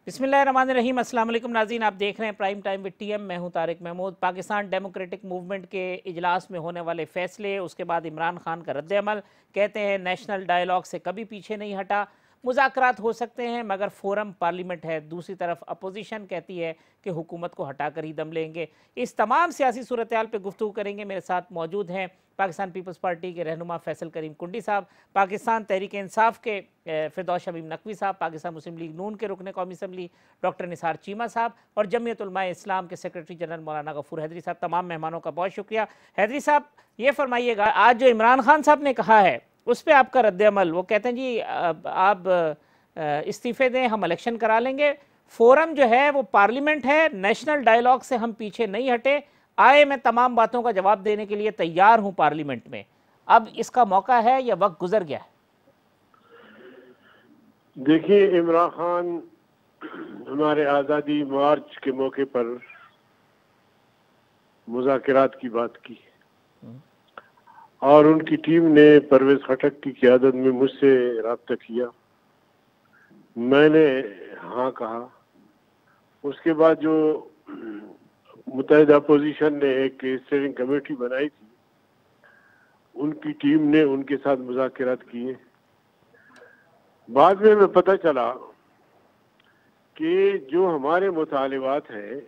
बिस्मिल्लाहिर्रहमानिर्रहीम। अस्सलाम वालेकुम नाज़रीन, आप देख रहे हैं प्राइम टाइम विद टीएम। मैं हूं तारिक महमूद। पाकिस्तान डेमोक्रेटिक मूवमेंट के इजलास में होने वाले फैसले, उसके बाद इमरान खान का रद्द-ए-अमल, कहते हैं नेशनल डायलॉग से कभी पीछे नहीं हटा। मुज़ाकरात हो सकते हैं मगर फोरम पार्लियामेंट है। दूसरी तरफ अपोजिशन कहती है कि हुकूमत को हटाकर ही दम लेंगे। इस तमाम सियासी सूरत हाल पर गुफ्तगू करेंगे। मेरे साथ मौजूद हैं पाकिस्तान पीपल्स पार्टी के रहनुमा फैसल करीम कुंडी साहब, पाकिस्तान तहरीक इंसाफ के फिरदौस शमीम नकवी साहब, पाकिस्तान मुस्लिम लीग नून के रुकन कौमी असम्बली डॉक्टर निसार चीमा साहब और जमीयत उलमा इस्लाम के सेक्रेटरी जनरल मौलाना गफूर हैदरी साहब। तमाम मेहमानों का बहुत शुक्रिया। हैदरी साहब, ये फरमाइएगा, आज जो इमरान खान साहब ने कहा है उस पर आपका रद्द-ए-अमल, वो कहते हैं जी आप इस्तीफ़े दें, हम इलेक्शन करा लेंगे। फोरम जो है वो पार्लियामेंट है, नेशनल डायलॉग से हम पीछे नहीं हटे, आए मैं तमाम बातों का जवाब देने के लिए तैयार हूं पार्लियामेंट में। अब इसका मौका है या वक्त गुजर गया है? देखिए, इमरान खान हमारे आज़ादी मार्च के मौके पर मुज़ाकरात की बात की और उनकी टीम ने परवेज़ खटक की क़यादत में मुझसे राब्ता किया। मैंने हाँ कहा। उसके बाद जो मुत्तहिदा अपोजिशन ने एक स्टीयरिंग कमेटी बनाई थी, उनकी टीम ने उनके साथ मुज़ाकरात किए। बाद में हमें पता चला कि जो हमारे मुतालिबात हैं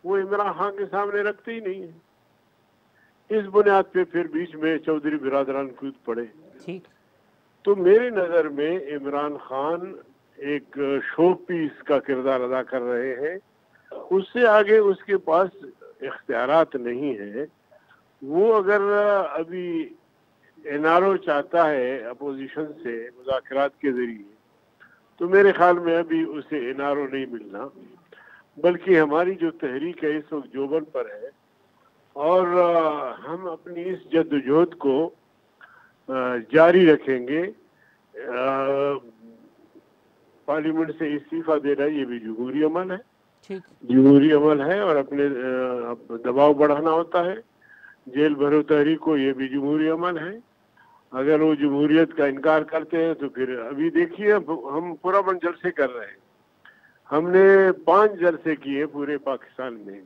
वो इमरान खान के सामने रखते ही नहीं है। इस बुनियाद पे फिर बीच में चौधरी बिरादरान कूद पड़े। ठीक। तो मेरी नज़र में इमरान खान एक शो पीस का किरदार अदा कर रहे हैं। उससे आगे उसके पास इख्तियारात नहीं है। वो अगर अभी एनआरओ चाहता है अपोजिशन से मुज़ाकरात के ज़रिए, तो मेरे ख्याल में अभी उसे एनआरओ नहीं मिलना, बल्कि हमारी जो तहरीक है इस वक्त जोबन पर है और हम अपनी इस जद्दोजहद को जारी रखेंगे। पार्लियामेंट से इस्तीफा देना ये भी जमहूरी अमल है। ठीक। जमहूरी अमल है और अपने दबाव बढ़ाना होता है। जेल भरो तहरीक को, ये भी जमहूरी अमल है। अगर वो जमहूरियत का इनकार करते हैं तो फिर अभी देखिए, हम पुरअमन जलसे कर रहे हैं। हमने 5 जलसे किए पूरे पाकिस्तान में,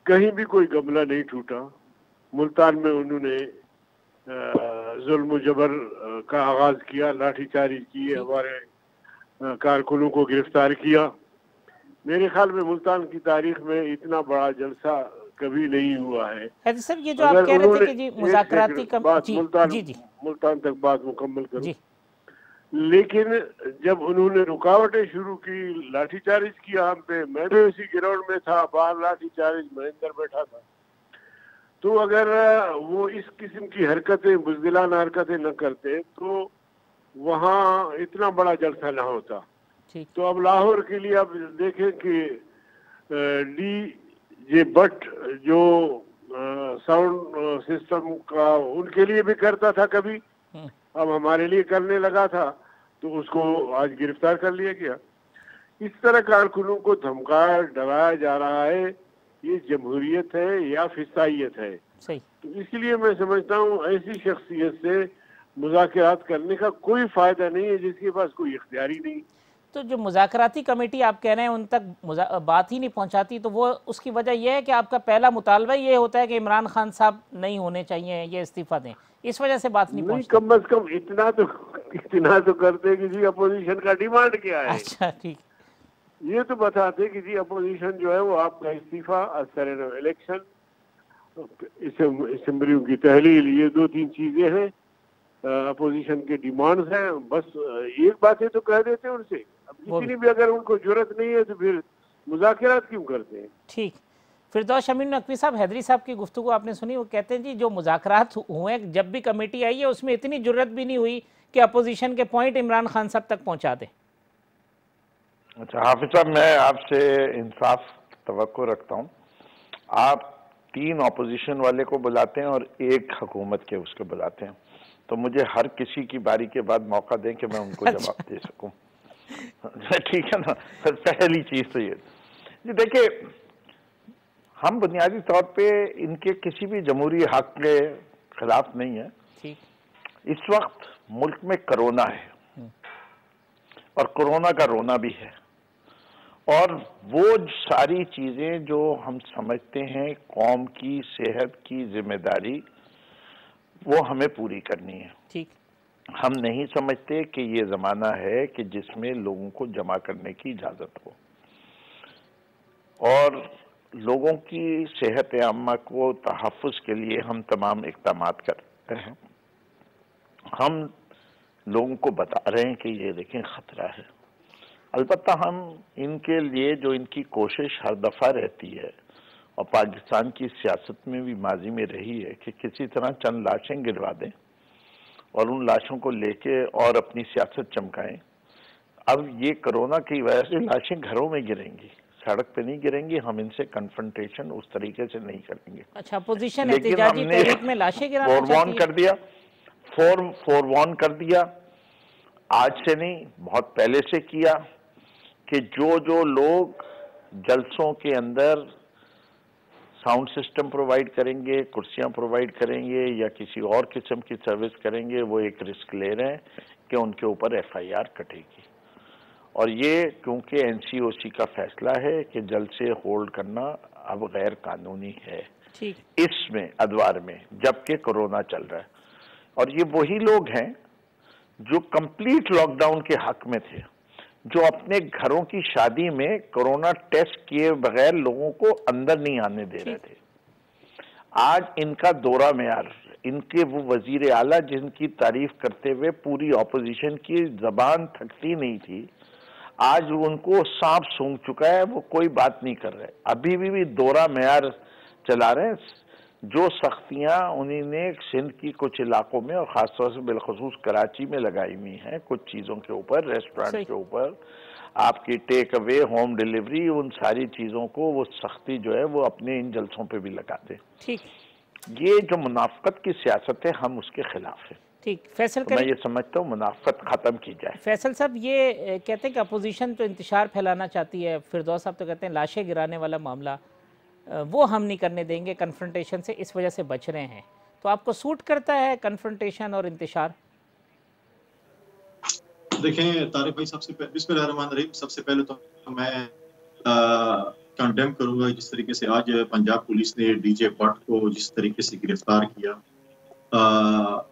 कहीं भी कोई गमला नहीं टूटा। मुल्तान में उन्होंने जुल्म जबर का आगाज किया, लाठीचार्ज किए, हमारे कारकुनों को गिरफ्तार किया। मेरे ख्याल में मुल्तान की तारीख में इतना बड़ा जलसा कभी नहीं हुआ है। सर, ये जो आप कह रहे थे कि जी मुज़ाकराती मुल्तान तक बात मुकम्मल करो। लेकिन जब उन्होंने रुकावटें शुरू की, लाठीचार्ज किया हम पे, मैं भी उसी ग्राउंड में था, बाहर लाठीचार्ज महेंद्र बैठा था। तो अगर वो इस किस्म की हरकतें, बुज़दिलाना हरकतें न करते तो वहाँ इतना बड़ा जलसा न होता। तो अब लाहौर के लिए अब देखें कि डी.जे. भट्ट जो साउंड सिस्टम का उनके लिए भी करता था कभी, अब हमारे लिए करने लगा था, तो उसको आज गिरफ्तार कर लिया गया। इस तरह कारकुनों को धमकाया डराया जा रहा है। ये जमहूरियत है या फिसाइयत है? सही। तो इसलिए मैं समझता हूँ ऐसी शख्सियत से मुज़ाकरात करने का कोई फायदा नहीं है जिसके पास कोई इख्तियार ही नहीं। तो जो मुज़ाकराती कमेटी आप कह रहे हैं उन तक बात ही नहीं पहुंचाती, तो वो उसकी वजह यह है कि आपका पहला मुतालबा ये होता है कि इमरान खान साहब नहीं होने चाहिए, ये इस्तीफा दें, इस वजह से बात नहीं पहुंचती? कम अज कम इतना तो करते कि जी अपोजिशन का डिमांड क्या है। अच्छा, ठीक। ये तो बताते कि जी अपोजिशन जो है वो आपका इस्तीफा, असर इलेक्शन, असेंबलियों की तहलील, ये 2-3 चीजें हैं अपोजिशन के डिमांड्स हैं। बस एक बातें तो कह देते हैं उनसे। अब इतनी भी अगर उनको जरूरत नहीं है तो फिर मुज़ाकरात क्यों करते हैं? ठीक। फिरदौस शमीम नकवी साहब, हैदरी साहब की गुफ्तगू आपने सुनी। वो कहते हैं जी जो मुज़ाकरात हुए, जब भी कमेटी आई है उसमें इतनी जरूरत भी नहीं हुई कि अपोजिशन के पॉइंट इमरान खान साहब तक पहुंचा दें। अच्छा हाफिज साहब, मैं आपसे इंसाफ तवक्को रखता हूँ। आप 3 ऑपोजिशन वाले को बुलाते हैं और 1 हुकूमत के उसको बुलाते हैं, तो मुझे हर किसी की बारी के बाद मौका दें कि मैं उनको जवाब दे सकूं। ठीक है ना? पहली चीज तो ये जी, देखिए, हम बुनियादी तौर पे इनके किसी भी जमहूरी हक के खिलाफ नहीं है। ठीक। इस वक्त मुल्क में कोरोना है, और कोरोना का रोना भी है। और वो सारी चीजें जो हम समझते हैं कौम की सेहत की जिम्मेदारी, वो हमें पूरी करनी है। ठीक। हम नहीं समझते कि ये जमाना है कि जिसमें लोगों को जमा करने की इजाजत हो और लोगों की सेहत आम्मा को तहफ़्फ़ुज़ के लिए हम तमाम इक़दामात कर रहे हैं। हम लोगों को बता रहे हैं कि ये देखें खतरा है। अलबत्ता हम इनके लिए जो इनकी कोशिश हर दफ़ा रहती है और पाकिस्तान की सियासत में भी माजी में रही है कि किसी तरह चंद लाशें गिरवा दें और उन लाशों को लेके और अपनी सियासत चमकाएं। अब ये कोरोना की वजह से लाशें घरों में गिरेंगी, सड़क पे नहीं गिरेंगी। हम इनसे कन्फ्रंटेशन उस तरीके से नहीं करेंगे। अच्छा, अपोजिशन लेकिन एहतिजाजी हमने तहरीक में लाशें गिराना फोरवॉर्न चाहती है? कर दिया, फोरवॉर्न कर दिया, आज से नहीं बहुत पहले से किया कि जो लोग जलसों के अंदर साउंड सिस्टम प्रोवाइड करेंगे, कुर्सियां प्रोवाइड करेंगे या किसी और किस्म की सर्विस करेंगे, वो एक रिस्क ले रहे हैं कि उनके ऊपर FIR कटेगी। और ये क्योंकि NCOC का फैसला है कि जलसे होल्ड करना अब गैर कानूनी है इसमें अदवार में, जबकि कोरोना चल रहा है। और ये वही लोग हैं जो कंप्लीट लॉकडाउन के हक में थे, जो अपने घरों की शादी में कोरोना टेस्ट किए बगैर लोगों को अंदर नहीं आने दे रहे थे। आज इनका दौरा मेयार, इनके वो वजीर आला जिनकी तारीफ करते हुए पूरी ऑपोजिशन की जबान थकती नहीं थी, आज उनको सांप सूंघ चुका है, वो कोई बात नहीं कर रहे। अभी भी दौरा मेयार चला रहे हैं। जो सख्तियां उन्होंने सिंध की कुछ इलाकों में और खासतौर से बिलखसूस कराची में लगाई हुई हैं कुछ चीज़ों के ऊपर, रेस्टोरेंट के ऊपर, आपकी टेक अवे, होम डिलीवरी, उन सारी चीज़ों को वो सख्ती जो है वो अपने इन जलसों पे भी लगाते हैं। ठीक। ये जो मुनाफकत की सियासत है, हम उसके खिलाफ हैं। ठीक। फैसल तो मैं ये समझता हूँ मुनाफकत ख़त्म की जाए। फैसल साहब, ये कहते हैं कि अपोजिशन तो इंतशार फैलाना चाहती है, फिरदौस साहब तो कहते हैं लाशें गिराने वाला मामला वो हम नहीं करने देंगे, कन्फ्रंटेशन से इस वजह से बच रहे हैं। तो आपको सूट करता है कन्फ्रंटेशन और इंतशार? देखें तारिक भाई, बिस्मिल्लाहिर्रहमानिर्रहीम, सबसे पहले तो मैं कंडेम करूंगा जिस तरीके से आज पंजाब पुलिस ने DJ भट्ट को जिस तरीके से गिरफ्तार किया,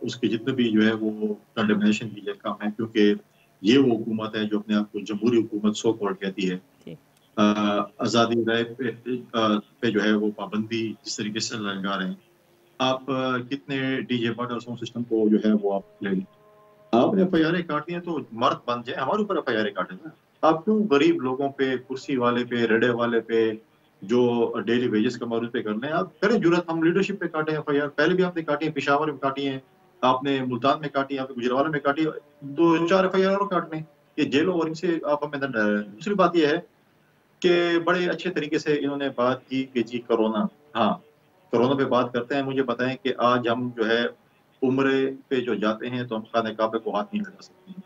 उसके जितने भी जो है वो कंडेमनेशन की काम है, क्योंकि ये वो हुकूमत है जो अपने आप को जमहूरी हुकूमत सो कॉल्ड कहती है। आज़ादी राय पे जो है वो पाबंदी जिस तरीके से लगा रहे हैं। आप कितने DJ भट्ट और साउंड सिस्टम को जो है वो आप ले लें, आपने FIR काटनी है तो मर्द बन जाए, हमारे ऊपर FIR काटे ना। आप क्यों गरीब लोगों पे, कुर्सी वाले पे, रेडे वाले पे, जो डेली वेजेस कमा पे करने, आप करें जुर्रत, हम लीडरशिप पे काटे FIR। पहले भी आपने काटी है, पेशावर में काटी है, आपने मुल्तान में काटी है, आपने गुजरावाला में काटी है, 2-4 FIR और काटने, ये जेलों और इनसे आप हमें डर रहे हैं। दूसरी बात यह है कि बड़े अच्छे तरीके से इन्होंने बात की कि जी कोरोना, हाँ कोरोना पे बात करते हैं। मुझे बताएं कि आज हम जो है उम्रे पे जो जाते हैं तो हम खाने काबे को हाथ नहीं लगा सकते हैं,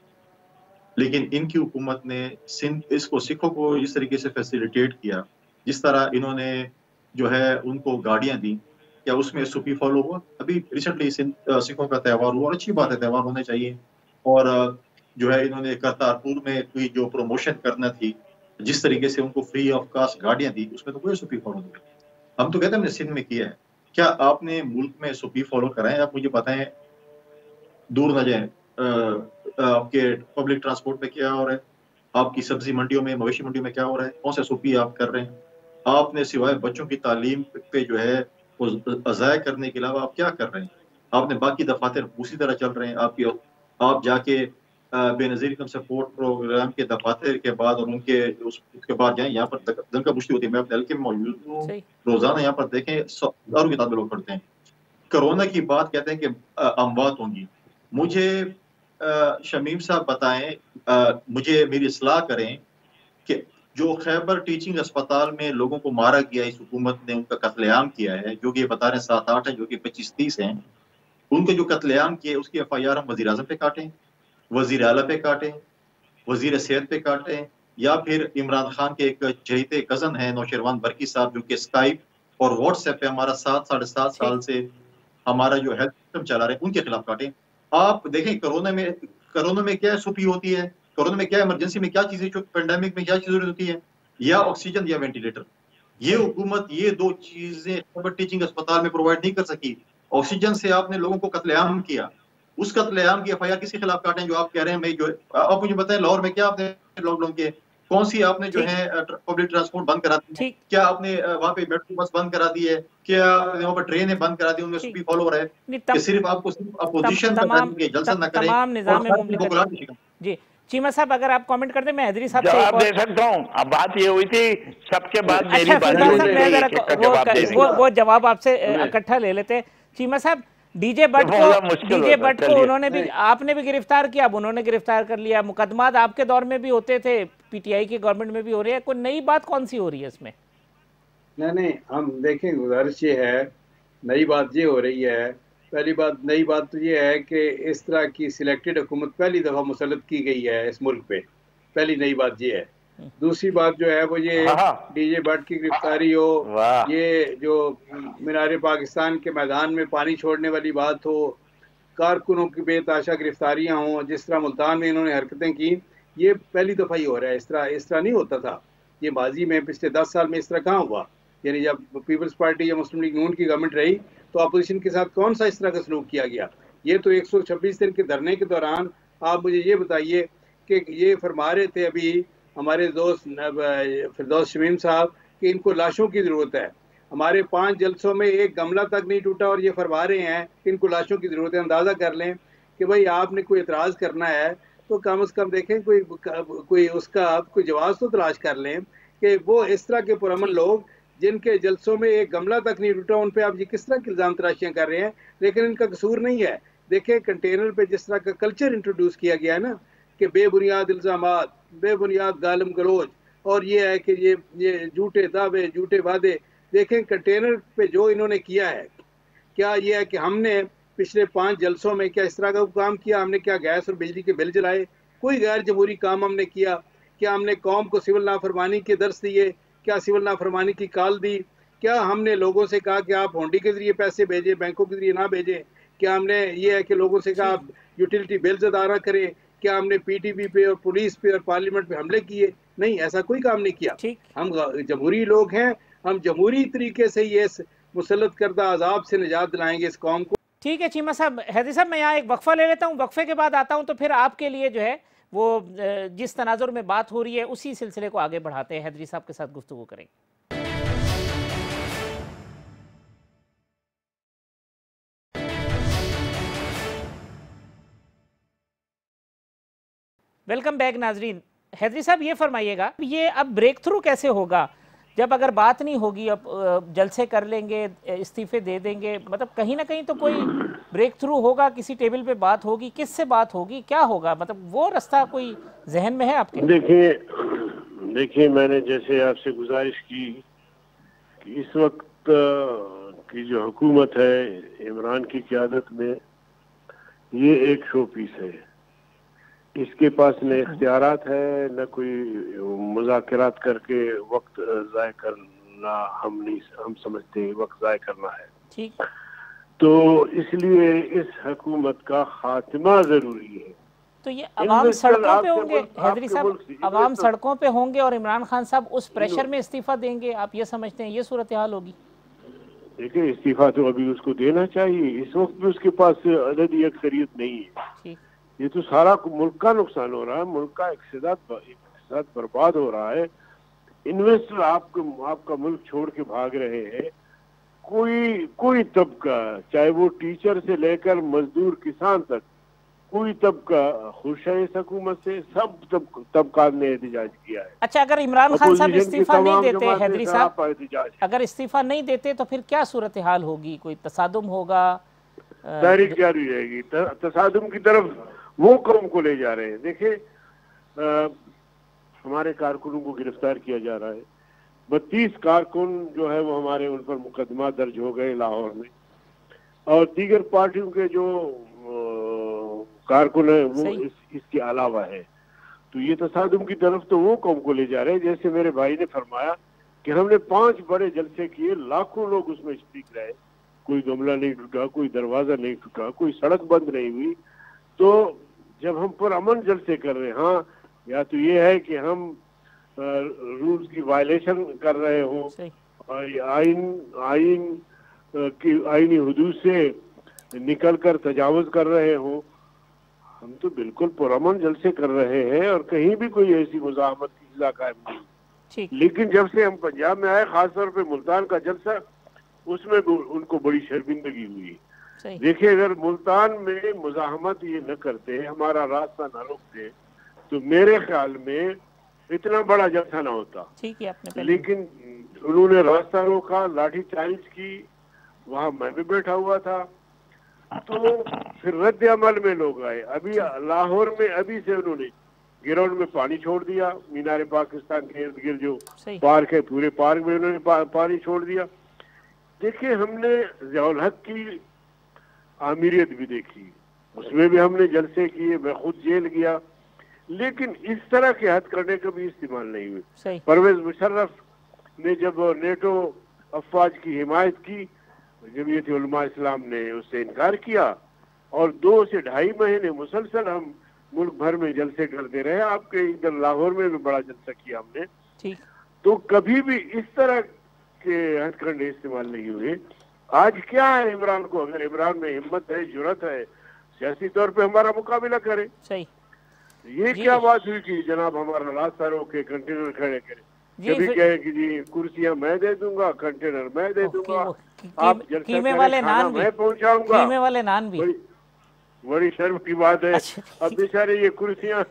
लेकिन इनकी हुकूमत ने सिंध इसको सिखों को इस तरीके से फैसिलिटेट किया, जिस तरह इन्होंने जो है उनको गाड़ियां दी, क्या उसमें SOP फॉलो हुआ? अभी रिसेंटली सिखों का त्यौहार हुआ और अच्छी बात है, त्यौहार होने चाहिए। और जो है इन्होंने करतारपुर में कोई जो प्रमोशन करना थी, जिस तरीके से उनको फ्री ऑफ कास्ट गाड़ियां दी, उसमें तो कोई SOP फॉलो नहीं किया। हम तो कहते हैं हमने सिंध में किया है, क्या आपने मुल्क में SOP फॉलो कराएं? आप मुझे बताएं, दूर न जाए, आपके पब्लिक ट्रांसपोर्ट में क्या हो रहा है, आपकी सब्जी मंडियों में, मवेशी मंडियों में क्या हो रहा है, कौन सा SOP आप कर रहे हैं? आपने सिवाय बच्चों की तालीम पे जो है वो ज़ाया करने के अलावा आप क्या कर रहे हैं? आपने बाकी दफातर उसी तरह चल रहे हैं। आप जाके बेनज़ीर इनकम सपोर्ट प्रोग्राम के दफातर के बाद और उसके बाद जाए, यहाँ पर दंगा मुश्ती होती है। मैं अपने हल्के में मौजूद हूँ, रोजाना यहाँ पर देखें हज़ारों किताबें लोग पढ़ते हैं। कोरोना की बात कहते हैं कि अमवात होंगी। मुझे शमीम साहब बताएं, मुझे मेरी इस्लाह करें कि जो खैबर टीचिंग अस्पताल में लोगों को मारा गया, इस हुकूमत ने उनका कत्लेआम किया है, जो कि ये बता रहे हैं 7-8 है, जो कि 25-30 हैं, उनके जो कत्लेआम किए उसकी FIR हम वज़ीर आज़म पे काटें, वज़ीर आला पे काटें, वज़ीर सेहत पे काटें, या फिर इमरान खान के एक चहेते कज़न है नौशरवान बरकी साहब, जो कि स्काइप और व्हाट्सएप पे हमारा 7-7.5 साल से हमारा जो हेल्थ सिस्टम चला रहे हैं, उनके खिलाफ काटें। आप देखें कोरोना में क्या SOP होती है, कोरोना में क्या इमरजेंसी में क्या चीजें, पेंडेमिक में क्या चीज जरूरत होती है, या ऑक्सीजन या वेंटिलेटर। ये हुकूमत ये दो चीजें टीचिंग अस्पताल में प्रोवाइड नहीं कर सकी। ऑक्सीजन से आपने लोगों को कत्लेआम किया, उस कत्लेआम की एफआईआर किसके खिलाफ काटें जो आप कह रहे हैं। मैं जो आप मुझे बताएं, लाहौर में क्या आपने लॉकडाउन के कौन सी आपने जो है पब्लिक ट्रांसपोर्ट बंद करा दी है, क्या आपने वहाँ पे मेट्रो बस बंद करा दी है, क्या वहाँ पर ट्रेनें बंद करा दी, उनमें स्पीड फॉलो हो रहा है कि सिर्फ आपको सिर्फ अपोजिशन करेंगे, जलसा न करें और जी। चीमा साहब अगर आप कमेंट करते, मैं हैदरी साहब से जवाब दे सकता हूँ। अब बात ये हुई थी सबके बाद मेरी बात, वो जवाब आपसे इकट्ठा ले लेते हैं। चीमा साहब, डीजे भट्ट को उन्होंने भी, आपने भी गिरफ्तार किया, अब उन्होंने गिरफ्तार कर लिया। मुकदमात आपके दौर में भी होते थे, पीटीआई की गवर्नमेंट में भी हो रहे हैं, कोई नई बात कौन सी हो रही है इसमें? नहीं, हम देखें, गुजारिश ये है, नई बात ये हो रही है, पहली बात नई बात तो ये है कि इस तरह की सिलेक्टेड हुकूमत पहली दफ़ा मुसल्लत की गई है इस मुल्क पे, पहली नई बात ये है। दूसरी बात जो है वो ये डीजे भट्ट की गिरफ्तारी हो, ये जो मीनार पाकिस्तान के मैदान में पानी छोड़ने वाली बात हो, कारकुनों की बेताशा गिरफ्तारियाँ हों, जिस तरह मुल्तान में इन्होंने हरकतें की, ये पहली दफ़ा ही हो रहा है। इस तरह नहीं होता था, ये माजी में पिछले 10 साल में इस तरह कहाँ हुआ। यानी जब पीपल्स पार्टी या मुस्लिम लीग नून की गवर्नमेंट रही तो अपोजिशन के साथ कौन सा इस तरह का सलूक किया गया। ये तो 126 दिन के धरने के दौरान आप मुझे ये बताइए कि ये फरमा रहे थे अभी हमारे दोस्त फिरदौस शमीम साहब कि इनको लाशों की ज़रूरत है। हमारे 5 जलसों में एक गमला तक नहीं टूटा और ये फरमा रहे हैं कि इनको लाशों की ज़रूरत है। अंदाज़ा कर लें कि भाई आपने कोई एतराज़ करना है तो कम से कम देखें कोई उसका कोई जवाब तो तलाश कर लें कि वो इस तरह के पुरअमन लोग जिनके जलसों में एक गमला तक नहीं टूटा, उन पे आप ये किस तरह की इल्ज़ाम तराशियाँ कर रहे हैं। लेकिन इनका कसूर नहीं है। देखें, कंटेनर पे जिस तरह का कल्चर इंट्रोड्यूस किया गया है ना कि बेबुनियाद इल्ज़ामात, बेबुनियाद गालम गलोच, और ये है कि ये झूठे दावे, झूठे वादे। देखें, कंटेनर पे जो इन्होंने किया है, क्या ये है कि हमने पिछले 5 जलसों में क्या इस तरह का काम किया? हमने क्या गैस और बिजली के बिल जलाए? कोई गैर जमहूरी काम हमने किया? क्या हमने कौम को सिविल नाफरमानी के दर्स दिए? क्या सिविल नाफरमानी की कॉल दी? क्या हमने लोगों से कहा कि आप होंडी के जरिए पैसे भेजें, बैंकों के जरिए ना भेजें? क्या हमने ये है कि लोगों से कहा आप यूटिलिटी बिल्स अदा ना करें? क्या हमने पीटीबी पे और पुलिस पे और पार्लियामेंट पे हमले किए? नहीं, ऐसा कोई काम नहीं किया। हम जमहूरी लोग हैं, हम जमहूरी तरीके से ये मुसल्लत करदा अजाब से निजात दिलाएंगे इस कौम को। ठीक है चीमा साहब। हैदरी साहब, मैं यहाँ एक वक्फा ले लेता हूँ, वक्फे के बाद आता हूँ तो फिर आपके लिए जो है वो जिस तनाजुर में बात हो रही है उसी सिलसिले को आगे बढ़ाते हैं। हैदरी साहब के साथ गुफ्तगू करेंगे। वेलकम बैक नाजरीन। हैदरी साहब, ये फरमाइएगा, ये अब ब्रेक थ्रू कैसे होगा जब अगर बात नहीं होगी, अब जलसे कर लेंगे, इस्तीफे दे देंगे, मतलब कहीं ना कहीं तो कोई ब्रेक थ्रू होगा, किसी टेबल पे बात होगी, किससे बात होगी, क्या होगा, मतलब वो रास्ता कोई जहन में है आपके? देखिए मैंने जैसे आपसे गुजारिश की कि इस वक्त की जो हुकूमत है इमरान की क़यादत में, ये एक शो पीस है। इसके पास न इख्तियारात है, न कोई मुज़ाकरात करके वक्त ज़ाय करना, हम समझते हैं वक्त ज़ाय करना है। ठीक। तो इसलिए इस हुकूमत का खात्मा जरूरी है। तो ये अवाम सड़कों पे होंगे हैदरी साहब, अवाम सड़कों पे होंगे और इमरान खान साहब उस प्रेशर में इस्तीफा देंगे, आप ये समझते हैं ये सूरत हाल होगी? देखिए, इस्तीफा तो अभी उसको देना चाहिए, इस वक्त भी उसके पास अददी अक्सरियत नहीं है। ये तो सारा मुल्क का नुकसान हो रहा है, मुल्क का इक़्तिसाद बर्बाद हो रहा है। इन्वेस्टर आपका मुल्क छोड़ के भाग रहे हैं। कोई तबका, चाहे वो टीचर से लेकर मजदूर किसान तक, कोई तबका खुश है इस हुकूमत से। सब तबकात ने एहतजाज किया है। अच्छा, अगर इमरान खान साहब इस्तीफा नहीं देते हैदरी साहब, अगर इस्तीफा नहीं देते तो फिर क्या सूरत हाल होगी? कोई तसादुम होगा? तारीख जारी रहेगी। तसादुम की तरफ वो कौम को ले जा रहे हैं। देखिए, हमारे कारकुनों को गिरफ्तार किया जा रहा है। 32 कारकुन जो है वो हमारे, उन पर मुकदमा दर्ज हो गए लाहौर में, और दीगर पार्टियों के जो कारकुन है वो इसके अलावा है। तो ये तसादुम की तरफ तो वो कौम को ले जा रहे हैं। जैसे मेरे भाई ने फरमाया कि हमने 5 बड़े जलसे किए, लाखों लोग उसमें शरीक रहे, कोई गमला नहीं टूटा, कोई दरवाजा नहीं टूटा, कोई सड़क बंद नहीं हुई। तो जब हम पर अमन जलसे कर रहे हैं, हाँ या तो ये है कि हम रूल्स की वायलेशन कर रहे हो और आईनी हुदूद से निकलकर तजावुज कर रहे हो। हम तो बिल्कुल पुरअमन जलसे कर रहे हैं और कहीं भी कोई ऐसी मुज़ाहमत की सज़ा कायम नहीं। लेकिन जब से हम पंजाब में आए, खासतौर पे मुल्तान का जलसा, उसमें उनको बड़ी शर्मिंदगी हुई। देखिए, अगर मुल्तान में मुज़ाहमत ये न करते, हमारा रास्ता न रोकते, तो मेरे ख्याल में इतना बड़ा जलसा न होता। ठीक है, आपने लेकिन उन्होंने रास्ता रोका, लाठी चार्ज की, वहाँ मैं भी बैठा हुआ था, तो फिर रद्द अमल में लोग आए। अभी लाहौर में अभी से उन्होंने ग्राउंड में पानी छोड़ दिया, मीनार पाकिस्तान के इर्द गिर्द जो पार्क है, पूरे पार्क में उन्होंने पानी छोड़ दिया। देखिए, हमने ज़ियाउल हक की आमिरियत भी देखी, उसमें भी हमने जलसे किए, मैं खुद जेल गया, लेकिन इस तरह के हथकंडे कभी इस्तेमाल नहीं हुए। परवेज मुशर्रफ ने जब नेटो अफवाज की हिमायत की, जमीयत उलमा इस्लाम ने उससे इनकार किया और 2 से 2.5 महीने मुसलसल हम मुल्क भर में जलसे करते रहे। आपके इधर लाहौर में भी बड़ा जलसा किया हमने। तो कभी भी इस तरह के हथकंडे इस्तेमाल नहीं हुए। आज क्या है इमरान को, अगर इमरान में हिम्मत है, जुर्रत है, सियासी तौर पे हमारा मुकाबला करे। ये क्या बात हुई कि जनाब हमारा रास्ता रोके, कंटेनर खड़े करे, कभी कहे कि जी कुर्सियां मैं दे दूंगा, कंटेनर मैं दे दूंगा, आप कीमे वाले नान मैं पहुंचाऊंगा, कीमे वाले नान भी। बड़ी शर्म की बात है। अब बेचारे ये कुर्सियां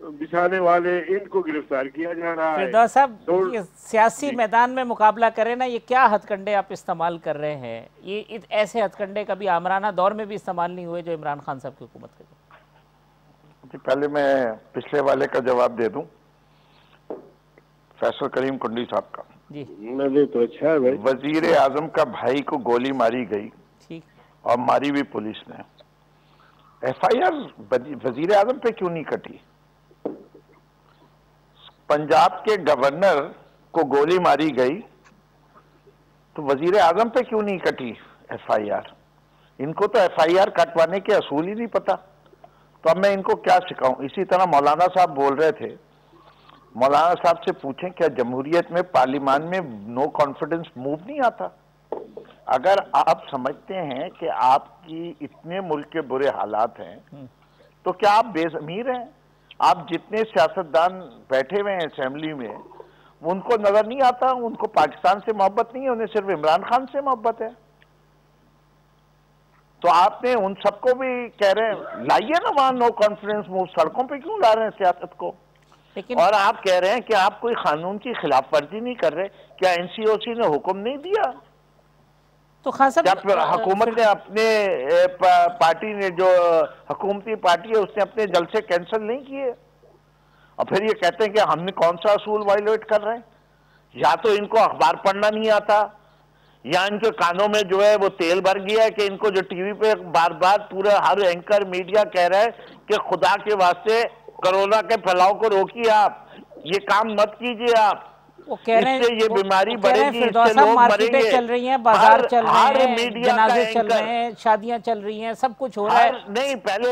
बिछाने वाले, इनको गिरफ्तार किया जा रहा है। फिरदौस साहब, ये सियासी मैदान में मुकाबला करे ना, ये क्या हथकंडे आप इस्तेमाल कर रहे हैं? ये ऐसे हथकंडे कभी आमराना दौर में भी इस्तेमाल नहीं हुए जो इमरान खान साहब की हुकूमत के। पहले मैं पिछले वाले का जवाब दे दूं, फैसल करीम कुंडी साहब का। जी, मैं तो अच्छा है भाई। वजीर आजम का भाई को गोली मारी गई, ठीक, और मारी भी पुलिस ने। FIR वजीर आजम पे क्यों नहीं कटी? पंजाब के गवर्नर को गोली मारी गई तो वजीर आजम पे क्यों नहीं कटी FIR? इनको तो FIR कटवाने के असूल ही नहीं पता। तो अब मैं इनको क्या सिखाऊं? इसी तरह मौलाना साहब बोल रहे थे, मौलाना साहब से पूछें क्या जमहूरियत में पार्लियामान में नो कॉन्फिडेंस मूव नहीं आता? अगर आप समझते हैं कि आपकी इतने मुल्क के बुरे हालात हैं, तो क्या आप बेज़मीर हैं? आप जितने सियासतदान बैठे हुए हैं असेंबली में, उनको नजर नहीं आता, उनको पाकिस्तान से मोहब्बत नहीं है, उन्हें सिर्फ इमरान खान से मोहब्बत है। तो आपने उन सबको भी कह रहे हैं लाइए ना वहां नो कॉन्फिडेंस मूव, सड़कों पे क्यों ला रहे हैं सियासत को? और आप कह रहे हैं कि आप कोई कानून की खिलाफ वर्जी नहीं कर रहे। क्या NCOC ने हुक्म नहीं दिया? तो खान साहब, जब हुकूमत ने अपने पार्टी ने, जो हुकूमती पार्टी है, उसने अपने जलसे कैंसिल नहीं किए, और फिर ये कहते हैं कि हमने कौन सा असूल वायलेट कर रहे हैं? या तो इनको अखबार पढ़ना नहीं आता, या इनके कानों में जो है वो तेल भर गया है कि इनको जो टीवी पे बार बार पूरा हर एंकर मीडिया कह रहा है कि खुदा के वास्ते कोरोना के फैलाव को रोकिए, आप ये काम मत कीजिए, आप वो कह रहे हैं ये बीमारी बढ़ेगी, इससे लोग मरेंगे। चल रही हैं, बाजार चल रहे हैं, जनाजे चल रहे हैं, शादियां चल रही हैं, सब कुछ हो रहा है। नहीं, पहले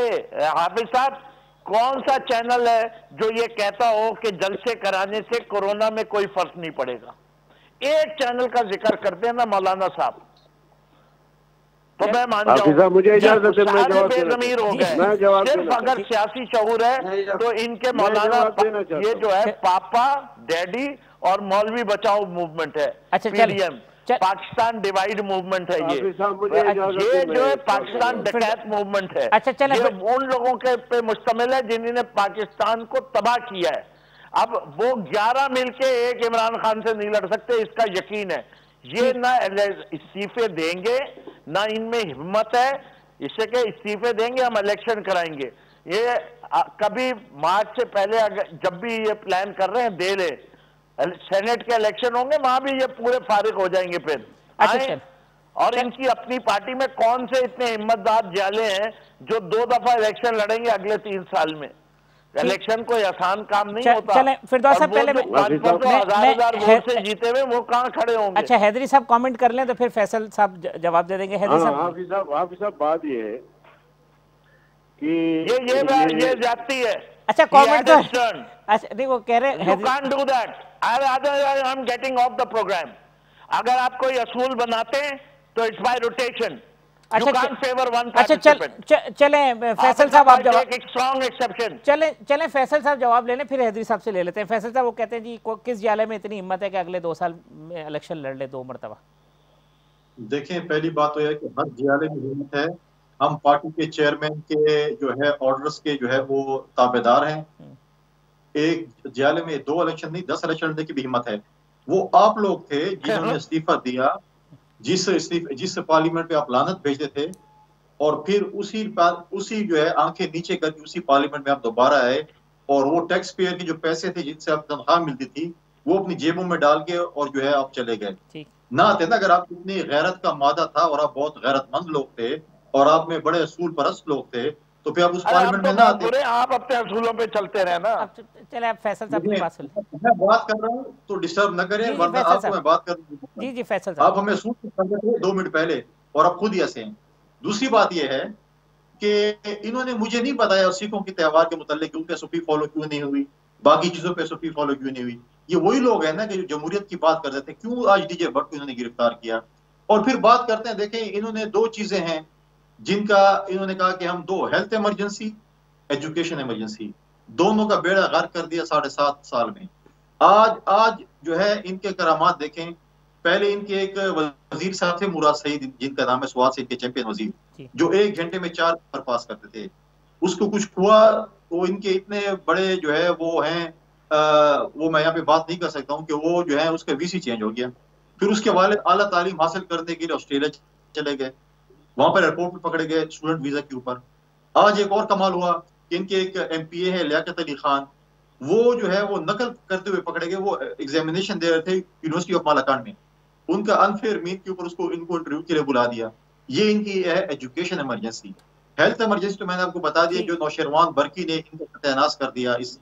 हाफिज साहब, कौन सा चैनल है जो ये कहता हो कि जलसे कराने से कोरोना में कोई फर्क नहीं पड़ेगा? एक चैनल का जिक्र कर देना मौलाना साहब, तो मैं मान जाऊं। मुझे इजाजत है, मैं जवाब बेज़मीर हो गए। सिर्फ अगर सियासी शऊर है तो इनके मौलाना, ये जो है पापा डैडी और मौलवी बचाओ मूवमेंट है, PDM, पाकिस्तान डिवाइड मूवमेंट है, ये जो है पाकिस्तान डकैत मूवमेंट है। ये उन लोगों के पे मुश्तमिल है जिन्होंने पाकिस्तान को तबाह किया है। अब वो 11 मिलके एक इमरान खान से नहीं लड़ सकते, इसका यकीन है। ये ना इस्तीफे देंगे, ना इनमें हिम्मत है इससे कि इस्तीफे देंगे हम इलेक्शन कराएंगे। ये कभी मार्च से पहले जब भी ये प्लान कर रहे हैं दे ले, सेनेट के इलेक्शन होंगे, वहां भी ये पूरे फारिग हो जाएंगे फिर। और इनकी अपनी पार्टी में कौन से इतने हिम्मतदार जाले हैं जो 2 दफा इलेक्शन लड़ेंगे अगले 3 साल में? इलेक्शन कोई आसान काम नहीं होता। चलें फिरदौस साहब, पहले हजार वोट से जीते हुए वो कहाँ खड़े होंगे? अच्छा, हैदरी साहब कमेंट कर लें तो फिर फैसल साहब जवाब दे देंगे। हैदरी साहब, हाफिज साहब, बात ये है कि ये जाती है, अच्छा कमेंट तो अच्छा नहीं वो कह रहे You can't do that. Otherwise I'm getting off the program. अगर आप कोई असूल बनाते हैं तो it's by rotation. You can't favor one participant. चलें फैसल साहब आप जवाब एक strong exception. चलें फैसल साहब जवाब ले लें, फिर हैदरी साहब से ले लेते हैं। फैसल साहब वो कहते हैं जी किस जाले में इतनी हिम्मत है कि अगले 2 साल में इलेक्शन लड़ ले 2 मरतबा? देखें, पहली बात तो यह है कि हर जियाले में हिम्मत है। हम पार्टी के चेयरमैन के जो है ऑर्डर्स के जो है वो ताबेदार हैं। एक जियाले में 2 इलेक्शन नहीं 10 इलेक्शन लड़ने की भी हिम्मत है। वो आप लोग थे जिन्होंने इस्तीफा दिया, जिस पार्लियामेंट पे आप लानत भेजते थे, और फिर उसी जो है आंखें नीचे करके उसी पार्लियामेंट में आप दोबारा आए, और वो टैक्स पेयर के जो पैसे थे जिनसे आप तनख्वाह मिलती थी वो अपनी जेबों में डाल के और जो है आप चले गए। ना आते ना, अगर आप इतनी गैरत का मादा था और आप बहुत गैरतमंद लोग थे और आप में बड़े असूल परस्त लोग थे, तो फिर आप उस पार्लियामेंट में ना आते। आप अपने असूलों पे चलते रहे ना। चले आप फैसल साहब की बात सुन। मैं बात कर रहा हूँ तो डिस्टर्ब न करें, वरना आपको मैं बात कर। जी फैसल साहब, आप हमें असूल कर रहे थे 2 मिनट पहले और आप खुद ही ऐसे हैं। दूसरी बात यह है कि इन्होंने मुझे नहीं बताया सिखों के त्यौहार के मुतालिक उनके एसओपी फॉलो क्यों नहीं हुई, बाकी चीजों पे एसओपी फॉलो क्यों नहीं हुई। ये वही लोग हैं ना कि जो जमहूरियत की बात कर रहे थे, क्यों आज डीजे भट्ट को इन्होंने गिरफ्तार किया। और फिर बात करते हैं, देखें इन्होंने 2 चीजें हैं जिनका इन्होंने कहा कि हम 2 हेल्थ इमरजेंसी, एजुकेशन इमरजेंसी, दोनों का बेड़ा गर्क कर दिया 7.5 साल में। आज जो है इनके करामात देखें। पहले इनके एक वजीर साहब थे मुराद सईद, जिनका नाम है स्वाद से, इनके चैंपियन वजीर, जो 1 घंटे में 4 पेपर पास करते थे। उसको कुछ हुआ तो इनके इतने बड़े जो है वो हैं, वो मैं यहाँ पे बात नहीं कर सकता हूँ कि वो जो है उसका वीसी चेंज हो गया। फिर उसके वालिद आला तालीम हासिल करने के लिए ऑस्ट्रेलिया चले गए, वहां पर एयरपोर्ट पे पकड़े गए स्टूडेंट वीजा के ऊपर। आज एक और कमाल हुआ कि इनके एक एमपीए है लियाकत अली खान, वो जो है वो नकल करते हुए पकड़े गए। वो एग्जामिनेशन दे रहे थे यूनिवर्सिटी ऑफ मालाकान में, उनका अनफेयर मीट के ऊपर इनको इंटरव्यू के लिए बुला दिया। ये इनकी है एजुकेशन इमरजेंसी। हेल्थ इमरजेंसी तो मैंने आपको बता दिया, जो नौशेरवान बरकी ने इनको सत्यानाश कर दिया इस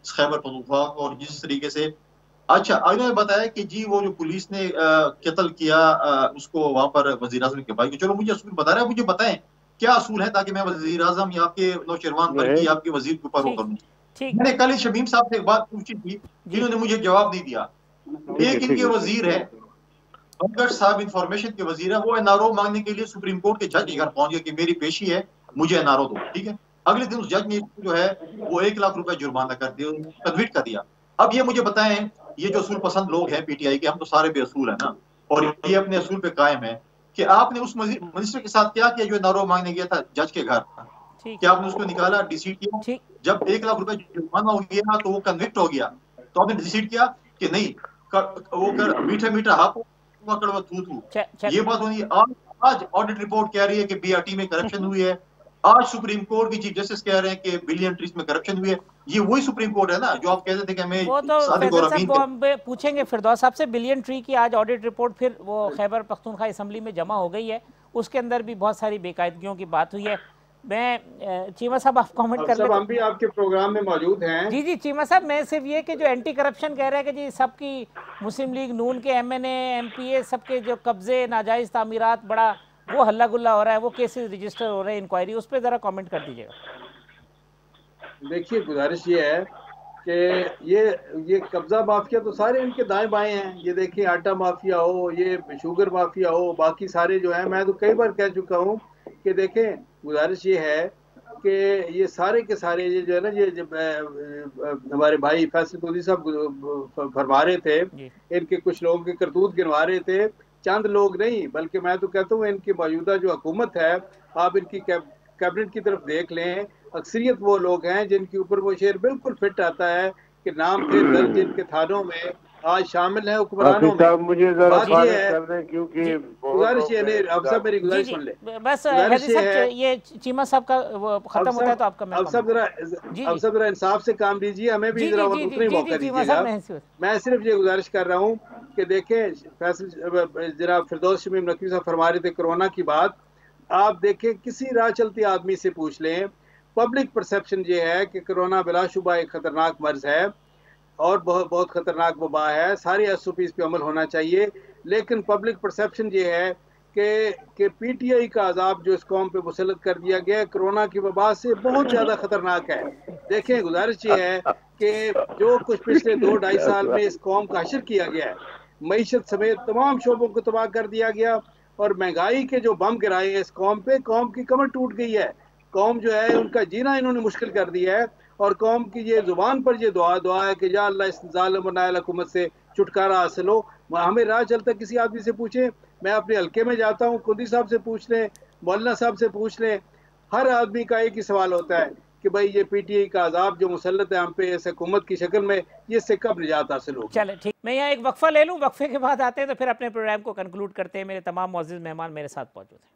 खैबर पख्तूनख्वा को, और जिस तरीके से अच्छा इन्होंने बताया कि जी वो जो पुलिस ने कत्ल किया उसको वहां पर वजीर आजम के भाई को। चलो मुझे असूल बता रहे हैं, मुझे बताएं क्या असूल है ताकि मैं वजीर आजम या आपके नौशेरवान बरकी आपके वजीर के ऊपर वो करूँ। मैंने कल शमीम साहब से एक बात पूछी थी जिन्होंने मुझे जवाब नहीं दिया। एक इनके वजीर है पंकज साहब, इंफॉर्मेशन के वजीर है, वो एनआरओ मांगने के लिए सुप्रीम कोर्ट के जज के घर पहुंच गए कि मेरी पेशी है, मुझे एनआरओ दो। ठीक है, अगले दिन उस जज ने जो है वो 1 लाख रुपए जुर्माना कर दिया, कन्विट कर दिया। अब ये मुझे बताएं, ये जो असूल पसंद लोग हैं पीटीआई के, हम तो सारे बेअसूल है ना, और ये अपने असूल पे कायम है, कि आपने उस मिनिस्टर के साथ क्या किया जो एनआरओ मांगने गया था जज के घर? क्या आपने उसको निकाला, डिसीट किया? जब 1 लाख रुपए जुर्माना हो गया तो वो कन्विक्ट हो गया, तो आपने डिसीट किया कि नहीं वो कर मीठा मीठा हाथ कड़वा थू थू। ये बात होनी। आज ऑडिट रिपोर्ट कह रही है कि बीआरटी में करप्शन हुई है। आज सुप्रीम कोर्ट की चीफ जस्टिस कह रहे हैं कि बिलियन ट्रीज में करप्शन हुई है। ये वही सुप्रीम कोर्ट है ना जो आप कहते थे कि हमें वो तो हम पूछेंगे फिरदौस साहब से। बिलियन ट्री की आज ऑडिट रिपोर्ट फिर वो खैबर पख्तूनख्वा असेंबली में जमा हो गई है, उसके अंदर भी बहुत सारी बेकायदगियों की बात हुई है। मैं चीमा साहब आप कमेंट कर लें। हम भी आपके प्रोग्राम में मौजूद हैं। जी चीमा साहब, मैं सिर्फ ये कि जो एंटी करप्शन कह रहे हैं कि जी सबकी मुस्लिम लीग नून के एमएनए एमपीए सबके जो कब्जे नाजायज तामीरात बड़ा वो हल्ला गुल्ला हो रहा है, वो केसेस रजिस्टर हो रहे हैं इंक्वायरी, उस पर जरा कमेंट कर दीजिएगा। देखिए गुजारिश ये है कि ये कब्जा माफिया तो सारे इनके दाएं बाएं हैं। ये देखिए आटा माफिया हो, ये शुगर माफिया हो, बाकी सारे जो हैं, मैं तो कई बार कह चुका हूँ कि देखें गुजारिश ये है कि ये सारे के सारे ये जो है ना, ये जब हमारे भाई फैसल कुदी साहब फरमा रहे थे, इनके कुछ लोगों के करतूत गिनवा रहे थे, चंद लोग नहीं बल्कि मैं तो कहता हूँ इनकी मौजूदा जो हुकूमत है, आप इनकी कैबिनेट की तरफ देख लें, अक्सरियत वो लोग हैं जिनके ऊपर वो शेर बिल्कुल फिट आता है कि नाम थे दर्ज इनके थानों में, आज शामिल है हुक्मरानों में। मुझे जरा कर दें क्योंकि गुजारिश ये नहीं, अब सब मेरी गुजारिश सुन ले बस। ये चीमा साहब का खत्म होता है तो आपका अब सब जरा इंसाफ से काम लीजिए, हमें भी जरा उतना ही मौका दीजिएगा। मैं सिर्फ ये गुजारिश कर रहा हूँ कि देखें फैसल जरा फिरदौस शमीम नकवी साहब फरमा रहे थे कोरोना की बात, आप देखें किसी राह चलते आदमी से पूछ लें, पब्लिक परसेप्शन ये है कि कोरोना बिलाशुबा एक खतरनाक मर्ज है और बहुत बहुत खतरनाक वबा है, सारे एसओपीज पे अमल होना चाहिए, लेकिन पब्लिक परसेप्शन ये है कि पीटीआई का अजाब जो इस कौम पे मुसल्लत कर दिया गया है कोरोना की वबा से बहुत ज़्यादा ख़तरनाक है। देखें, गुजारिश ये है कि जो कुछ पिछले 2-2.5 साल में इस कौम का हशर किया गया है, मईशत समेत तमाम शोबों को तबाह कर दिया गया और महंगाई के जो बम गिराए हैं इस कौम पे, कौम की कमर टूट गई है। कौम जो है उनका जीना इन्होंने मुश्किल कर दिया है और कौम की ये जुबान पर ये दुआ है कि या अल्लाह इस जालिम व नाअहल हुकूमत से छुटकारा हासिल हो। हमें राह चलता किसी आदमी से पूछें, मैं अपने हल्के में जाता हूँ, कुंदी साहब से पूछ लें, मौलाना साहब से पूछ लें, हर आदमी का एक ही सवाल होता है कि भाई ये पीटीआई का अजाब जो मुसल्लत है हम पे इस हुकूमत की शक्ल में, ये इससे कब निजात हासिल होगी। चले ठीक, मैं यहाँ एक वक्फा ले लूँ, वक्फे के बाद आते हैं तो फिर अपने प्रोग्राम को कंक्लूड करते हैं। मेरे तमाम मौजूद मेहमान मेरे साथ मौजूद हैं।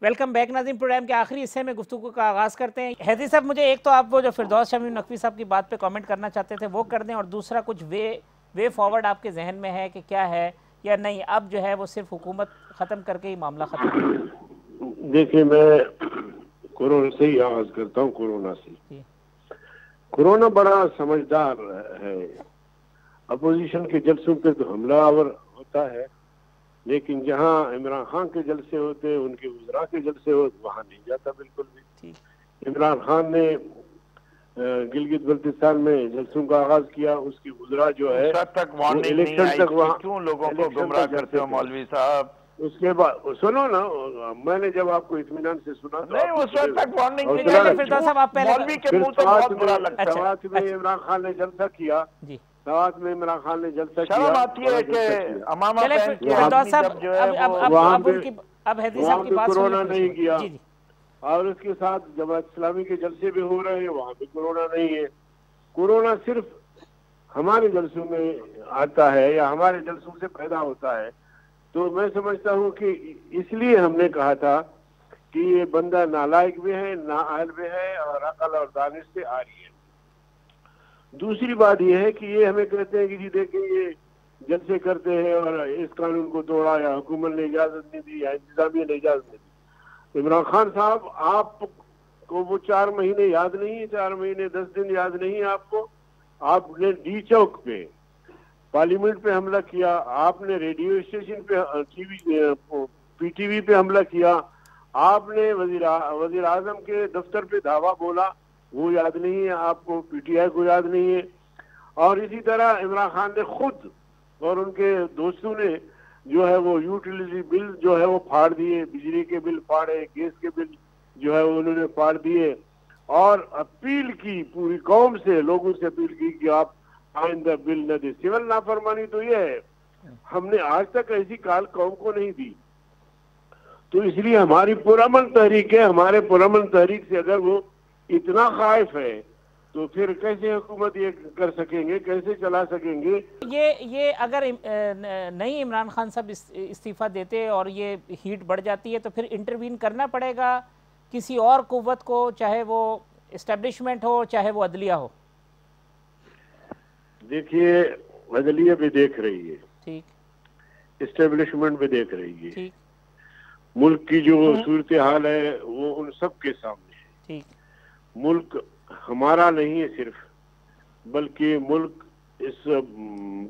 वेलकम बैक नाज़रीन। प्रोग्राम के आखिरी हिस्से में गुफ्तगू का आगाज़ करते हैं। हैदी साहब, मुझे एक तो आप वो जो फिरदौस शमीम नकवी साहब की बात पे कमेंट करना चाहते थे वो कर दें, और दूसरा कुछ वे फॉरवर्ड आपके जहन में है कि क्या है या नहीं, अब जो है वो सिर्फ हुकूमत ख़त्म करके ही मामला ख़त्म। देखिए, मैं कोरोना से ही आगाज़ करता हूँ। कोरोना से, कोरोना बड़ा समझदार है। अपोजिशन के जलसों पे तो हमलावर होता है, लेकिन जहां इमरान खान के जलसे होते, उनके वज़रा के जलसे होते, वहां नहीं जाता बिल्कुल भी। इमरान खान ने गिलगित बल्तिस्तान में जलसों का आगाज किया, उसके वज़रा जो है इलेक्शन तक वहाँ क्यों लोगों को गुमराह करते हो मौलवी साहब? उसके बाद सुनो ना, मैंने जब आपको इत्मीनान से सुना तो नहीं, उस वक्त तक वार्निंग नहीं मौलवी के मुंह तो बहुत बुरा लगता है। साथ में इमरान खान ने जलसा किया, साथ में इमरान खान ने जलसा किया। शर्म आती है कि अमामा पहन के वहाँ पे कोरोना नहीं किया, और उसके साथ जमात इस्लामी के जलसे भी हो रहे हैं, वहाँ पे कोरोना नहीं है। कोरोना सिर्फ हमारे जलसों में आता है या हमारे जलसों से पैदा होता है। तो मैं समझता हूँ कि इसलिए हमने कहा था कि ये बंदा नालायक भी है, नाअहल भी है और अकल और दानिश से आ रही है। दूसरी बात यह है कि ये हमें कहते हैं कि जी देखें ये जलसे करते हैं और इस कानून को तोड़ा, या हुकूमत ने इजाजत नहीं दी, या इंतजामिया ने इजाजत नहीं दी। इमरान खान साहब, आपको वो 4 महीने याद नहीं है, 4 महीने 10 दिन याद नहीं है आपको? आपने डी चौक पे पार्लियामेंट पे हमला किया, आपने रेडियो स्टेशन पे पीटीवी पे हमला किया, आपने वजीर आजम के दफ्तर पे धावा बोला, वो याद नहीं है आपको? पीटीआई को याद नहीं है? और इसी तरह इमरान खान ने खुद और उनके दोस्तों ने जो है वो यूटिलिटी बिल जो है वो फाड़ दिए, बिजली के बिल फाड़े, गैस के बिल जो है वो उन्होंने फाड़ दिए, और अपील की पूरी कौम से, लोगों से अपील की कि आप आइंदा बिल न दे। सिविल नाफरमानी तो ये है, हमने आज तक ऐसी काल कौम को नहीं दी। तो इसलिए हमारी पुरअमन तहरीक है, हमारे पुरअमन तहरीक से अगर वो इतना खाइफ है तो फिर कैसे हुकूमत ये कर सकेंगे, कैसे चला सकेंगे? ये अगर नहीं इमरान खान साहब इस्तीफा देते और ये हीट बढ़ जाती है तो फिर इंटरवीन करना पड़ेगा किसी और कुव्वत को, चाहे वो इस्टेब्लिशमेंट हो चाहे वो अदलिया हो। देखिए, अदलिया भी देख रही है, ठीक, इस्टेब्लिशमेंट भी देख रही है, ठीक, मुल्क की जो सूरत हाल है वो उन सब के सामने है। ठीक, मुल्क हमारा नहीं है सिर्फ, बल्कि मुल्क इस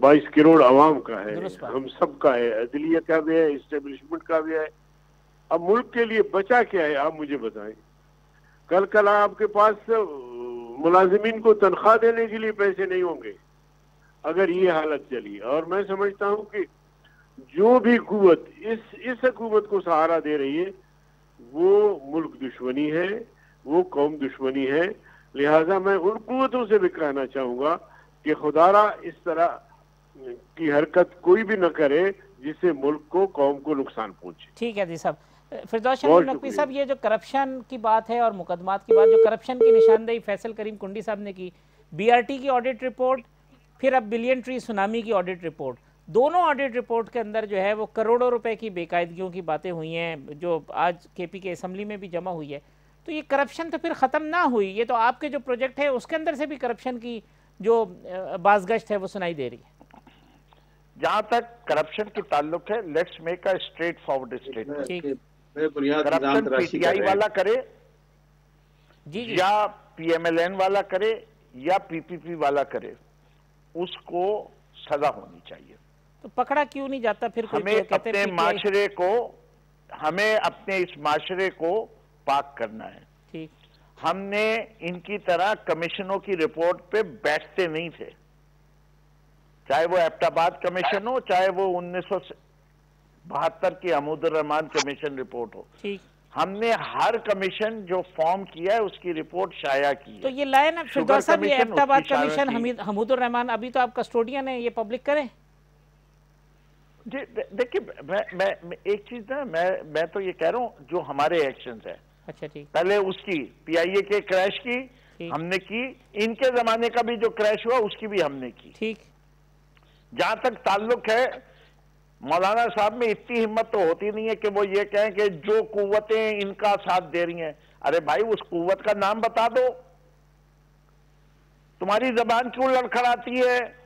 22 करोड़ आवाम का है, हम सब का है, अदलिया का भी है, इस्टेब्लिशमेंट का भी है। अब मुल्क के लिए बचा क्या है, आप मुझे बताएं। कल आपके पास मुलाजिमीन को तनख्वाह देने के लिए पैसे नहीं होंगे अगर ये हालत चली। और मैं समझता हूँ कि जो भी कुव्वत इस हुकूमत को सहारा दे रही है वो मुल्क दुश्मनी है, वो कौम दुश्मनी है। लिहाजा मैं उन कुव्वतों से भी कहना चाहूँगा कि खुदारा इस तरह की हरकत कोई भी न करे जिससे मुल्क को, कौम को नुकसान पहुँचे। ठीक है जी साहब। फिरदौस शमीम नकवी साहब, ये जो करप्शन की बात है और मुकदमात की बात, जो करप्शन की निशानदेही फैसल करीम कुंडी साहब ने की, बीआरटी की ऑडिट रिपोर्ट, फिर अब बिलियन ट्री सुनामी की ऑडिट रिपोर्ट, दोनों ऑडिट रिपोर्ट के अंदर जो है वो करोड़ों रुपए की बेकायदगियों की बातें हुई हैं जो आज केपी के असम्बली में भी जमा हुई है। तो ये करप्शन तो फिर ख़त्म ना हुई, ये तो आपके जो प्रोजेक्ट है उसके अंदर से भी करप्शन की जो बाज़गश्त है वो सुनाई दे रही है। जहाँ तक करप्शन की ताल्लुक है, let's make a straight forward statement. Corruption PTI वाला करे जी, या PMLN वाला करे या PPP वाला करे, उसको सजा होनी चाहिए। तो पकड़ा क्यों नहीं जाता फिर? हमें अपने माशरे को, हमें अपने इस माशरे को पाक करना है। ठीक। हमने इनकी तरह कमीशनों की रिपोर्ट पे बैठते नहीं थे, चाहे वो एबटाबाद कमीशन हो, चाहे वो 1972 की अहमदुर रहमान कमीशन रिपोर्ट हो। ठीक। हमने हर कमीशन जो फॉर्म किया है उसकी रिपोर्ट शाया की है। तो ये लाए ना फिरदौस साहब, ये एबटाबाद कमीशन, अहमदुर रहमान, अभी तो आप कस्टोडियन है, ये पब्लिक करें। जी देखिए, मैं एक चीज ना, मैं तो ये कह रहा हूँ जो हमारे एक्शंस है। अच्छा ठीक। पहले उसकी PIA के क्रैश की हमने की, इनके जमाने का भी जो क्रैश हुआ उसकी भी हमने की। ठीक। जहां तक ताल्लुक है, मौलाना साहब में इतनी हिम्मत तो होती नहीं है कि वो ये कहें कि जो कुव्वतें इनका साथ दे रही हैं। अरे भाई, उस कुव्वत का नाम बता दो, तुम्हारी जबान क्यों लड़खड़ाती है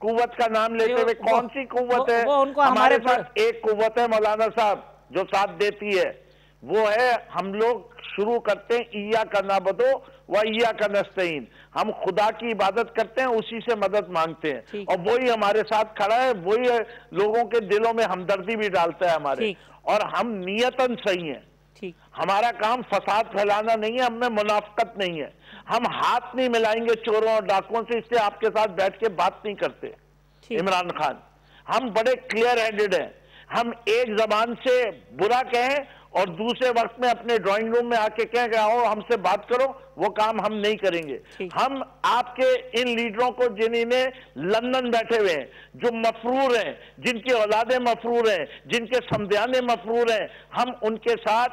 कुव्वत का नाम लेते हुए? कौन सी कुव्वत है? हमारे पास एक कुव्वत है मौलाना साहब जो साथ देती है, वो है हम लोग शुरू करते हैं इया का नाबदो व इया का नस्तईन। हम खुदा की इबादत करते हैं, उसी से मदद मांगते हैं, और वही हमारे साथ खड़ा है, वही लोगों के दिलों में हमदर्दी भी डालता है हमारे, और हम नियतन सही हैं। हमारा काम फसाद फैलाना नहीं है, हमें मुनाफकत नहीं है, हम हाथ नहीं मिलाएंगे चोरों और डाकुओं से, इससे आपके साथ बैठ के बात नहीं करते इमरान खान। हम बड़े क्लियर हेडेड हैं, हम एक जबान से बुरा कहें और दूसरे वक्त में अपने ड्राइंग रूम में आके कहें कि आओ हमसे बात करो, वो काम हम नहीं करेंगे। हम आपके इन लीडरों को, जिन्हें लंदन बैठे हुए हैं, जो मफरूर हैं, जिनकी औलादें मफरूर हैं, जिनके समध्याने मफरूर हैं, हम उनके साथ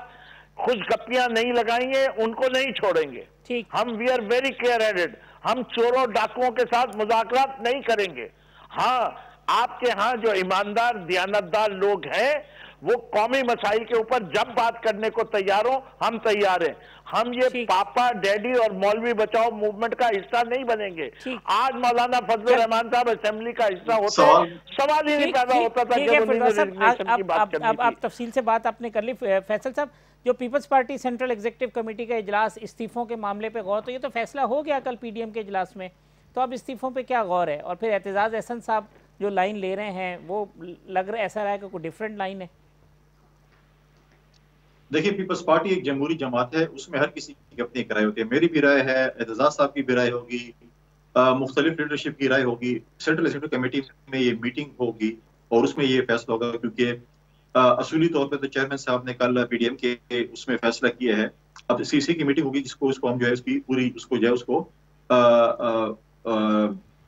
खुशगपियां नहीं लगाएंगे, उनको नहीं छोड़ेंगे। हम we are very clear headed, हम चोरों डाकुओं के साथ मुज़ाकरात नहीं करेंगे। हाँ, आपके यहाँ जो ईमानदार दियानतदार लोग हैं, वो कौमी मसाइल के ऊपर जब बात करने को तैयार हो, हम तैयार हैं। हम ये पापा डैडी और मौलवी बचाओ मूवमेंट का हिस्सा नहीं बनेंगे। आज मौलाना फजलुर रहमान साहब असेंबली का हिस्सा होते, सवाल ही नहीं पैदा होता था कि की बात करनी थी। आप तफसील से बात आपने कर ली। फैसल साहब, जो peoples party central executive committee का इजलास इस्तीफों के मामले पे गौर, तो ये तो फैसला हो गया कल PDM के इजलास में, तो अब इस्तीफों पे क्या गौर है? और फिर एतजाज अहसन साहब जो लाइन ले रहे हैं, वो लग रहा ऐसा रहा है कि कोई डिफरेंट लाइन है। देखिए, पीपल्स पार्टी एक जमहूरी जमात है, उसमें हर किसी की अपनी एक राय होती है। मेरी भी राय है, एतजाज साहब की भी राय होगी, मुख्तलिफ लीडरशिप की राय होगी, सेंट्रल एग्जीक्यूटिव कमेटी में ये मीटिंग होगी और उसमें ये फैसला होगा। क्योंकि असूली तौर पे तो चेयरमैन साहब ने कल PDM के उसमें फैसला किया है। अब CC की मीटिंग होगी, जिसको उसको हम जो है उसकी पूरी उसको जो है उसको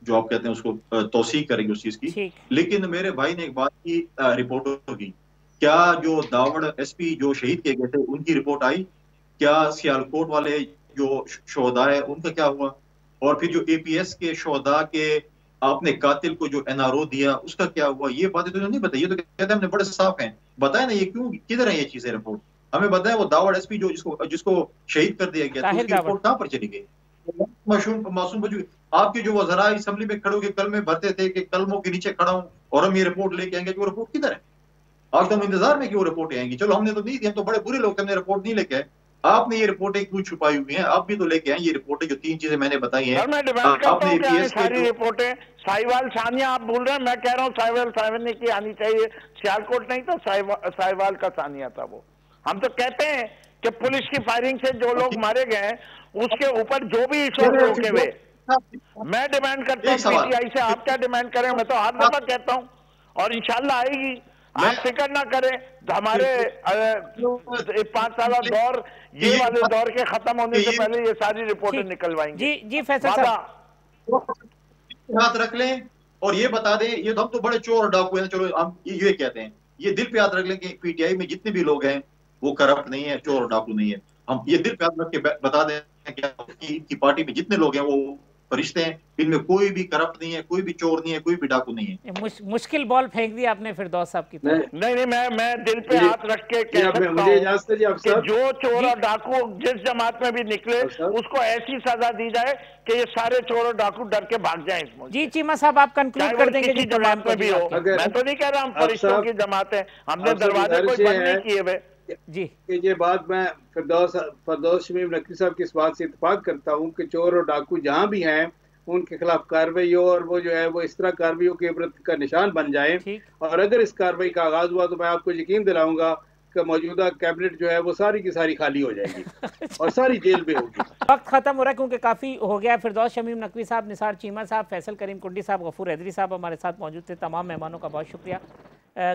जो आप कहते हैं उसको तौसीक करेंगे उस चीज की। लेकिन मेरे भाई ने एक बात की, रिपोर्टों की, क्या जो दावड़ SP जो शहीद किए गए थे उनकी रिपोर्ट आई? क्या सियालकोट वाले जो शोहदा है उनका क्या हुआ? और फिर जो APS के शोहदा के आपने कातिल को जो NRO दिया उसका क्या हुआ? ये बातें तो नहीं बताई। ये तो कहते हैं हमने बड़े साफ हैं, बताए ना ये क्यों, किधर है ये चीजें? रिपोर्ट हमें बताए। वो दावड़ SP जो जिसको शहीद कर दिया गया, उसकी रिपोर्ट कहाँ पर चली गई? मासूम बच्चों, आपके जो वज़रा असेंबली में खड़े होकर कलमे भरते थे कि कलमों के नीचे खड़ा हूं और हम ये रिपोर्ट लेके आएंगे, वो रिपोर्ट किधर है? आज तो हम इंतजार में कि वो रिपोर्टें आएंगी। चलो, हमने तो नहीं दी, हम तो बड़े बुरे लोग, हमने रिपोर्ट नहीं लेके आए। आपने ये रिपोर्टें क्यों छुपाई हुई हैं? आप भी तो लेके आए ये रिपोर्टें, जो 3 चीजें मैंने बताई हैं। आपने APS सारी रिपोर्टें, साहिवाल सानिया आप बोल रहे हैं, मैं कह रहा हूँ साहिवाल सानिया की आनी चाहिए। सियालकोट नहीं था, साहिवाल का सानिया था वो। हम तो कहते हैं कि पुलिस की फायरिंग से जो लोग मारे गए उसके ऊपर जो भी रोके हुए, मैं डिमांड करता हूँ PTI से, आप क्या डिमांड करें? मैं तो हर दफा कहता हूँ, और इंशाल्लाह आएगी। आप फिक्र ना करें, हमारे 5 साल दौर, ये वाले दौर के खत्म होने से पहले ये सारी रिपोर्टें निकलवाएंगे। जी फैसल साहब, हाथ रख लें और ये बता दें, ये तो हम तो बड़े चोर और डाकू हैं, चलो हम ये कहते हैं, ये दिल पे याद रख लें कि PTI में जितने भी लोग हैं वो करप्ट नहीं है, चोर और डाकू नहीं है। हम ये दिल पे याद रख के बता दें कि इनकी पार्टी में जितने लोग हैं वो फरिश्ते हैं, इनमें कोई भी करप्ट नहीं है, कोई भी चोर नहीं है, कोई भी डाकू नहीं है। मुश्किल बॉल फेंक दी आपने फिरदौस साहब की। नहीं, मैं दिल पे हाथ रख के कह सकता हूं कि जो चोर और डाकू जिस जमात में भी निकले उसको ऐसी सजा दी जाए कि ये सारे चोर और डाकू डर के भाग जाएं इस मुल्क। जी चीमा साहब, आप कंक्लूड कर देंगे जमात में भी हो। मैं तो नहीं कह रहा हम फरिश्तों की जमात है, हमने दरवाजे कोई बंद नहीं किए हुए। जी कि ये बात मैं फरदौस शमीम नकवी साहब की इस बात से इत्तेफाक करता हूँ कि चोर और डाकू जहाँ भी हैं उनके खिलाफ कार्रवाई हो, और वो जो है वो इस तरह कार्रवाई के इबरत का निशान बन जाए। ठीक। और अगर इस कार्रवाई का आगाज हुआ तो मैं आपको यकीन दिलाऊंगा कि मौजूदा कैबिनेट जो है वो सारी की सारी खाली हो जाएगी और सारी जेल में होगी। वक्त खत्म हो रहा है क्योंकि काफ़ी हो गया। फिरदौस शमीम नकवी साहब, निसार चीमा साहब, फैसल करीम कुंडी साहब, गफूर हैदरी साहब हमारे साथ मौजूद थे। तमाम मेहमानों का बहुत शुक्रिया।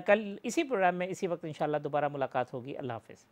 कल इसी प्रोग्राम में इसी वक्त इंशाल्लाह दोबारा मुलाकात होगी। अल्लाह हाफिज़।